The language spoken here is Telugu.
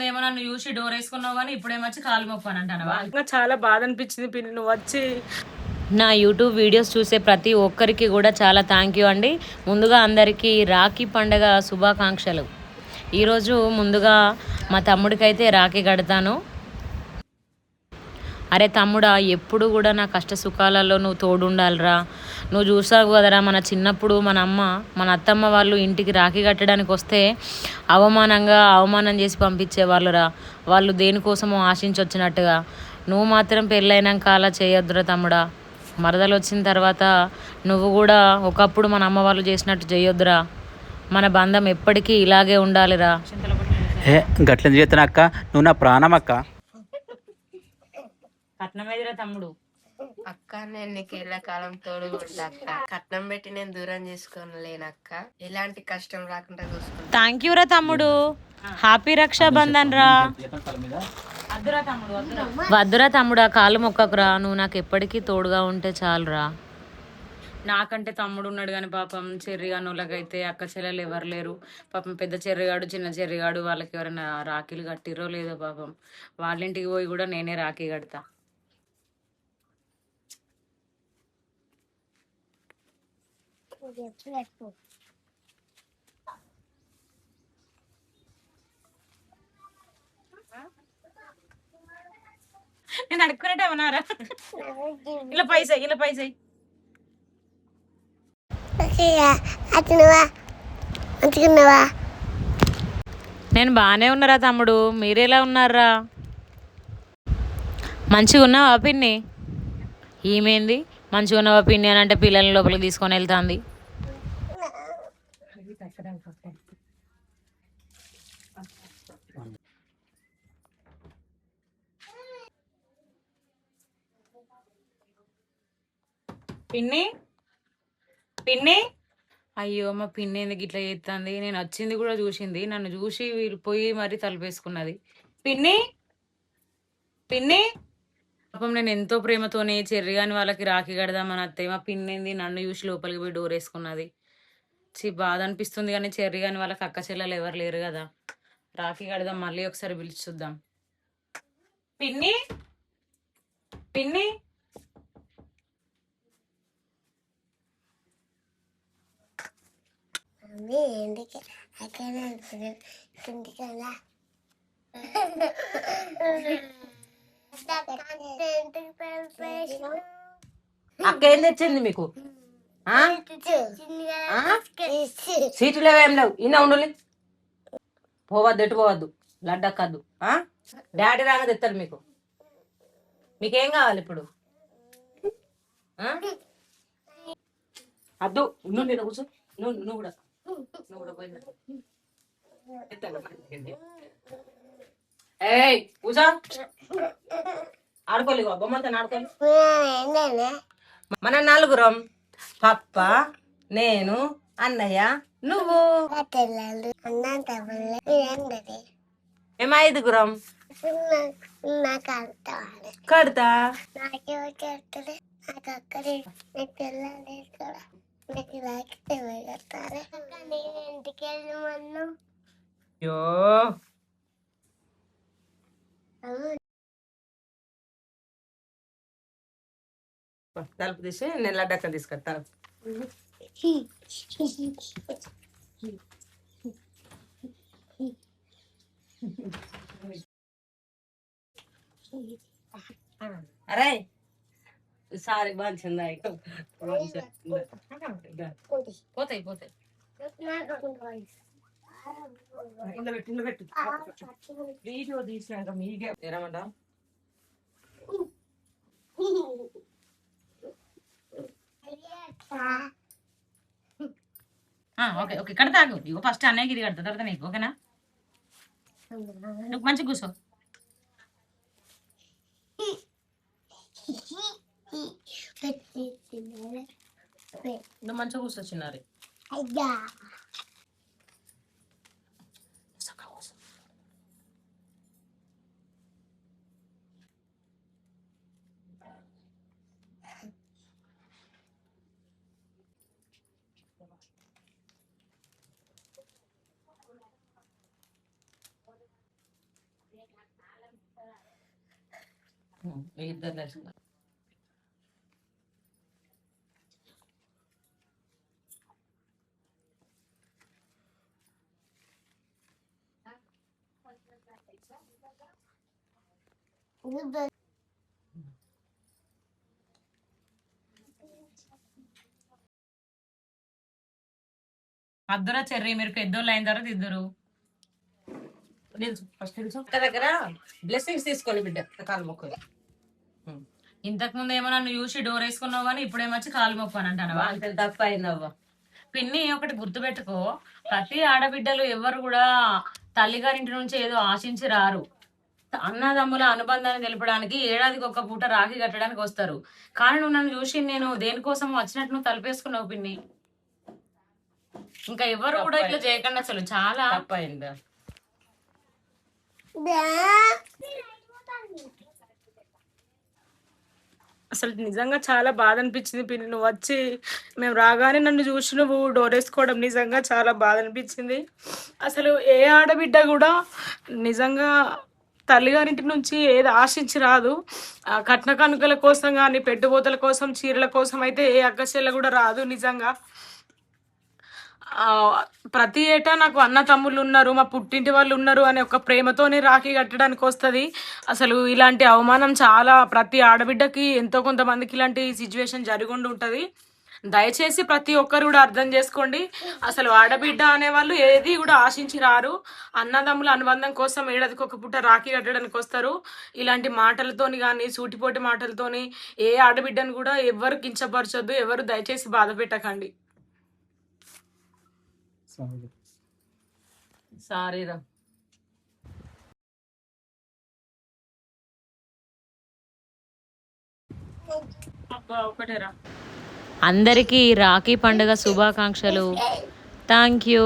ఏమో నన్ను చూసి డోర్ వేసుకున్నావు కానీ ఇప్పుడేమొచ్చి కాలు మొప్పాను అంటానవా? ఇంకా చాలా బాధ అనిపించింది పిన్ని నువ్వు వచ్చి. నా యూట్యూబ్ వీడియోస్ చూసే ప్రతి ఒక్కరికి కూడా చాలా థ్యాంక్ యూ అండి. ముందుగా అందరికీ రాఖీ పండగ శుభాకాంక్షలు. ఈరోజు ముందుగా మా తమ్ముడికైతే రాఖీ కడతాను. అరే తమ్ముడా, ఎప్పుడు కూడా నా కష్ట సుఖాలలో నువ్వు తోడుండాలిరా. నువ్వు చూసావు కదరా, మన చిన్నప్పుడు మన అత్తమ్మ వాళ్ళు ఇంటికి రాఖీ కట్టడానికి వస్తే అవమానం చేసి పంపించేవాళ్ళురా. వాళ్ళు దేనికోసమో ఆశించి వచ్చినట్టుగా. నువ్వు మాత్రం పెళ్ళైనాక అలా చేయొద్దురా తమ్ముడా. మరదలు వచ్చిన తర్వాత నువ్వు కూడా ఒకప్పుడు మన అమ్మ వాళ్ళు చేసినట్టు చేయొద్దురా. మన బంధం ఎప్పటికీ ఇలాగే ఉండాలిరా. గట్ల చేతన అక్క, నువ్వు నా ప్రాణం అక్క. కట్నం ఎదురా తమ్ముడు. అక్క నేను నీకు కాలం తోడు అక్క. కట్నం పెట్టి నేను దూరం చేసుకోలేనక్క. ఎలాంటి కష్టం రాకుండా చూసుకుంటా. థ్యాంక్ యూ రా తమ్ముడు. హ్యాపీ రక్షాబంధన్ రా. వద్దురా తమ్ముడా, కాలు మొక్కకురా. నువ్వు నాకు ఎప్పటికీ తోడుగా ఉంటే చాలురా. నాకంటే తమ్ముడు ఉన్నాడు కానీ పాపం చెర్రిగాని వాళ్ళకైతే అక్క చెల్లెలు ఎవరు లేరు. పాపం పెద్ద చెర్రిగాడు చిన్న చెర్రిగాడు వాళ్ళకి ఎవరైనా రాఖీలు కట్టిరో లేదో పాపం. వాళ్ళ ఇంటికి పోయి కూడా నేనే రాఖీ కడతా. నేను అడుక్కునేటేమన్నారా? ఇలా పైసా నేను బాగానే ఉన్నారా తమ్ముడు, మీరెలా ఉన్నారా? మంచిగా ఉన్నావా పిన్ని? ఈమెంది మంచిగా ఉన్నావా పిన్ని అని అంటే పిల్లల్ని లోపలికి తీసుకొని వెళ్తాంది. పిన్ని అయ్యో, మా పిన్ని ఎందుకు ఇట్లా చేస్తుంది? నేను వచ్చింది కూడా చూసింది, నన్ను చూసి వీళ్ళు పోయి మరీ తలుపేసుకున్నది. పిన్ని పాపం నేను ఎంతో ప్రేమతోనే చెర్రిగాని వాళ్ళకి రాఖీ కడదామని అత్తయ్య, మా పిన్నింది నన్ను చూసి లోపలికి పోయి డోర్ వేసుకున్నది. బాధ అనిపిస్తుంది కానీ చెర్రిగాని వాళ్ళకి అక్క చెల్లెలు ఎవరు లేరు కదా. రాఖీ కడదాం, మళ్ళీ ఒకసారి పిలిచి చూద్దాం. పిన్ని అక్క ఏం తెచ్చింది మీకు? సీట్లు ఏం లేవు, ఇన్న ఉండు. పోవద్దు, ఎటు పోవద్దు, లడ్డక్కద్దు. డాడీ రాగా తెస్తారు మీకు. మీకేం కావాలి ఇప్పుడు? అద్దు, నువ్వు నేను కూర్చో. నువ్వు కూడా పోయినా. ఏయ్ కూర్చో, ఆడుకోలేవు బొమ్మలతో ఆడుకోవాలి. మన నలుగురం, పప్ప, నేను, అన్నయ్య, నువ్వు. మేము 5గురం. కడతా. తలుపు తీసి నేను లడ్డక్క తీసుకొస్తా. అరే సారీ మంచిందా? పోతాయి వీడియో తీసినాక మీకే ఏమంటా? ఓకే కడతాగు. ఇగో ఫస్ట్ అన్నయ్యకి ఇది కడతా, తర్వాత నీకు. ఓకేనా? నువ్వు మంచిగా కూర్చో. నువ్వు మంచిగా కూర్చొచ్చినారు. ఇద్దరు నచ్చిన అద్దరా చెర్రీ మీరు పెద్దోళ్ళు అయిన తర్వాత ఇద్దరు దగ్గర బ్లెస్సింగ్స్ తీసుకోవాలి బిడ్డ కాలు మొక్కలు. ఇంతకు ముందు ఏమో నన్ను చూసి డోర్ వేసుకున్నావు కానీ ఇప్పుడేమొచ్చి కాలు మొప్పాను అంటానవా? అంత తప్ప అయిందవ్వ. పిన్ని ఒకటి గుర్తుపెట్టుకో, ప్రతి ఆడబిడ్డలు ఎవరు కూడా తల్లిగారింటి నుంచి ఏదో ఆశించి రారు. అన్నదమ్ముల అనుబంధాన్ని తెలపడానికి ఏడాదికి ఒక పూట రాఖీ కట్టడానికి వస్తారు. కానీ నువ్వు నన్ను చూసి నేను దేనికోసం వచ్చినట్టు నువ్వు తలపేసుకున్నావు పిన్ని. ఇంకా ఎవరు కూడా ఇట్లా చేయకుండా అసలు చాలా తప్ప అయిందా? అసలు నిజంగా చాలా బాధ అనిపించింది పిన్ని. నువ్వు వచ్చి మేము రాగానే నన్ను చూసి నువ్వు డోర్ వేసుకోవడం నిజంగా చాలా బాధ అనిపించింది. అసలు ఏ ఆడబిడ్డ కూడా నిజంగా తల్లిగారింటి నుంచి ఏది ఆశించి రాదు. కట్న కానుకల కోసం కానీ పెట్టుబోతల కోసం చీరల కోసం అయితే ఏ అక్కచెల్ల కూడా రాదు. నిజంగా ప్రతి ఏటా నాకు అన్న తమ్ముళ్ళు ఉన్నారు, మా పుట్టింటి వాళ్ళు ఉన్నారు అనే ఒక ప్రేమతోనే రాఖీ కట్టడానికి వస్తుంది. అసలు ఇలాంటి అవమానం చాలా ప్రతి ఆడబిడ్డకి ఎంతో కొంతమందికి ఇలాంటి సిచ్యువేషన్ జరిగి ఉంటుంది. దయచేసి ప్రతి ఒక్కరు కూడా అర్థం చేసుకోండి. అసలు ఆడబిడ్డ అనేవాళ్ళు ఏది కూడా ఆశించి రారు. అన్నదమ్ముల అనుబంధం కోసం ఏడాదికి ఒక పూట రాఖీ కట్టడానికి వస్తారు. ఇలాంటి మాటలతోని కానీ సూటిపోటి మాటలతోని ఏ ఆడబిడ్డను కూడా ఎవరు కించపరచొద్దు. ఎవరు దయచేసి బాధ పెట్టకండి. సారీరా. ఒకటేరా. అందరికీ రాఖీ పండుగ శుభాకాంక్షలు. Thank you.